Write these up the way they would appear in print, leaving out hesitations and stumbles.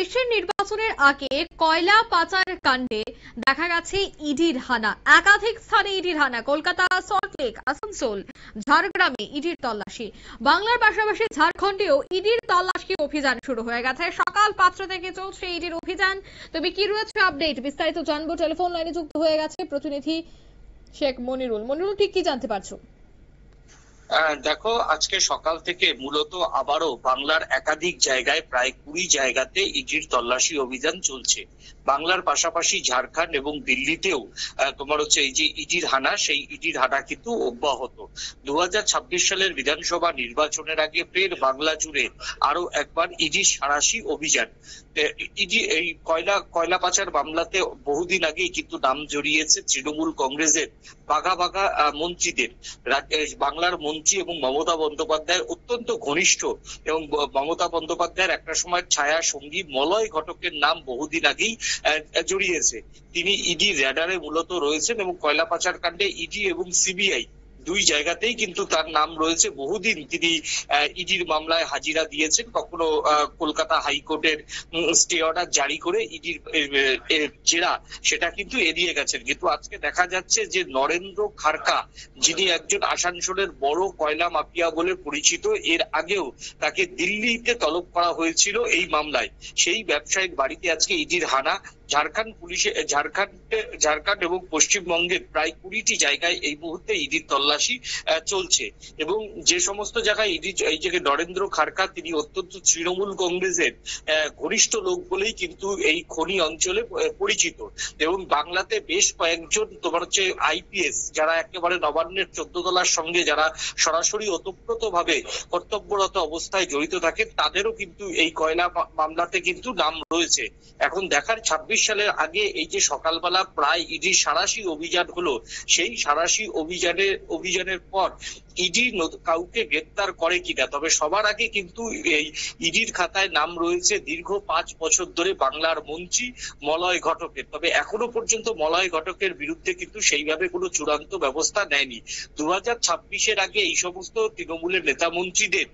২৬-এর নির্বাচনের আগে কয়লা পাচার কাণ্ডে দেখা গেছে ইডির হানা। একাধিক স্থানে ইডির হানা। কলকাতা, সল্টলেক, আসানসোল, ঝাড়গ্রামে ইডির তল্লাশি। বাংলার পাশাপাশি ঝাড়খণ্ডেও ইডির তল্লাশি অভিযান শুরু হয়ে গেছে। সকাল ৫টা থেকে চলছে ইডির অভিযান। তবে কি রয়েছে আপডেট, বিস্তারিত জানবো। টেলিফোন লাইনে যুক্ত হয়ে গেছে প্রতিনিধি শেখ মনিরুল। মনিরুল, ঠিক কি জানতে পারছো? দেখো, আজকে সকাল থেকে মূলত আবারও বাংলার একাধিক জায়গায় প্রায় ২০ জায়গাতে ইডির তল্লাশি অভিযান চলছে। বাংলার পাশাপাশি ঝাড়খণ্ড এবং দিল্লিতেও তোমার হচ্ছে এই যে ইডির হানা, সেই ইডির হানা কিন্তু অব্যাহত। ২০২৬ সালের বিধানসভা নির্বাচনের আগে ফের বাংলা জুড়ে আরো একবার ইডির সাঁড়াশি অভিযান। ইডি এই কয়লা পাচার মামলাতে বহুদিন আগেই কিন্তু নাম জড়িয়েছে তৃণমূল কংগ্রেসের বাঘা বাঘা মন্ত্রীদের। বাংলার মন্ত্রী এবং মমতা বন্দ্যোপাধ্যায়ের অত্যন্ত ঘনিষ্ঠ এবং মমতা বন্দ্যোপাধ্যায়ের একটা সময় ছায়া সঙ্গী মলয় ঘটকের নাম বহুদিন আগেই জড়িয়েছে। তিনি ইডি র্যাডারে মূলত রয়েছেন এবং কয়লা পাচার কাণ্ডে ইডি এবং সিবিআই দুই জায়গাতেই কিন্তু তার নাম রয়েছে। বহুদিন তিনি ইডির মামলায় হাজিরা দিয়েছেন, কখনো কলকাতা হাইকোর্টের স্টে অর্ডার জারি করে ইডির জেরা সেটা কিন্তু এড়িয়ে গেছেন। কিন্তু আজকে দেখা যাচ্ছে যে নরেন্দ্র খারকা, যিনি একজন আসানসোলের বড় কয়লা মাফিয়া বলে পরিচিত, এর আগেও তাকে দিল্লিতে তলব করা হয়েছিল এই মামলায়। সেই ব্যবসায়িক বাড়িতে আজকে ইডির হানা। ঝাড়খণ্ড এবং পশ্চিমবঙ্গের প্রায় ২০টি জায়গায় এই মুহূর্তে ইডির তল্লাশি চলছে। এবং যে সমস্ত জায়গায় ইডি, এই যে নরেন্দ্র খারকা, তিনি অত্যন্ত তৃণমূল কংগ্রেসের ঘনিষ্ঠ লোক বলেই কিন্তু এই খনি অঞ্চলে পরিচিত। এবং বাংলাতে বেশ কয়েকজন তোমার হচ্ছে আইপিএস, যারা একেবারে নবান্নের ১৪ তলার সঙ্গে যারা সরাসরি ওতপ্রোত ভাবে কর্তব্যরত অবস্থায় জড়িত থাকেন, তাদেরও কিন্তু এই কয়লা মামলাতে কিন্তু নাম রয়েছে। এখন দেখার ২৬ সালের আগে এই যে সকালবেলা প্রায় ইডির সাঁড়াশি অভিযান হলো, সেই সাঁড়াশি অভিযানের পর ইডি কাউকে গ্রেপ্তার করে কিনা। তবে সবার আগে কিন্তু এই ইডির খাতায় নাম রয়েছে দীর্ঘ ৫ বছর ধরে বাংলার মন্ত্রী মলয় ঘটকের। তবে এখনো পর্যন্ত মলয় ঘটকের বিরুদ্ধে কিন্তু সেইভাবে কোনো চূড়ান্ত ব্যবস্থা নেয়নি। ২০২৬-এর আগে এই সমস্ত তৃণমূলের নেতা মন্ত্রীদের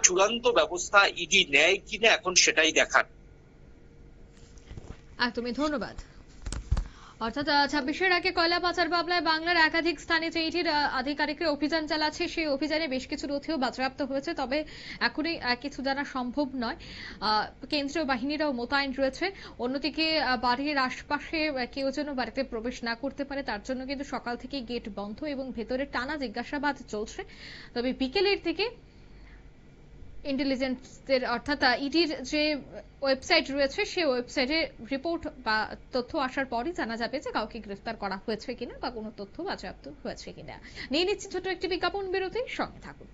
চূড়ান্ত ব্যবস্থা ইডি নেয় কিনা এখন সেটাই দেখার। একদমই, ধন্যবাদ। অর্থাৎ ২৬-এর আগে কয়লা পাচার মামলায় বাংলার একাধিক স্থানে যে ইডির আধিকারিকরা অভিযান চালাচ্ছে, সেই অভিযানে বেশ কিছু নথিও বাজেয়াপ্ত হয়েছে। তবে এখনই কিছু জানা সম্ভব নয়। কেন্দ্রীয় বাহিনীরাও মোতায়েন রয়েছে। অন্যদিকে বাড়ির আশপাশে কেউ যেন বাড়িতে প্রবেশ না করতে পারে, তার জন্য কিন্তু সকাল থেকে গেট বন্ধ এবং ভেতরে টানা জিজ্ঞাসাবাদ চলছে। তবে বিকেলের দিকে ইন্টেলিজেন্সের অর্থাৎ ইডির যে ওয়েবসাইট রয়েছে, সেই ওয়েবসাইটে রিপোর্ট বা তথ্য আসার পরই জানা যাবে যে কাউকে গ্রেফতার করা হয়েছে কিনা বা কোনো তথ্য বাজেয়াপ্ত হয়েছে কিনা। নিয়ে নিচ্ছি ছোট একটি বিজ্ঞাপন বিরতি, সঙ্গে থাকুন।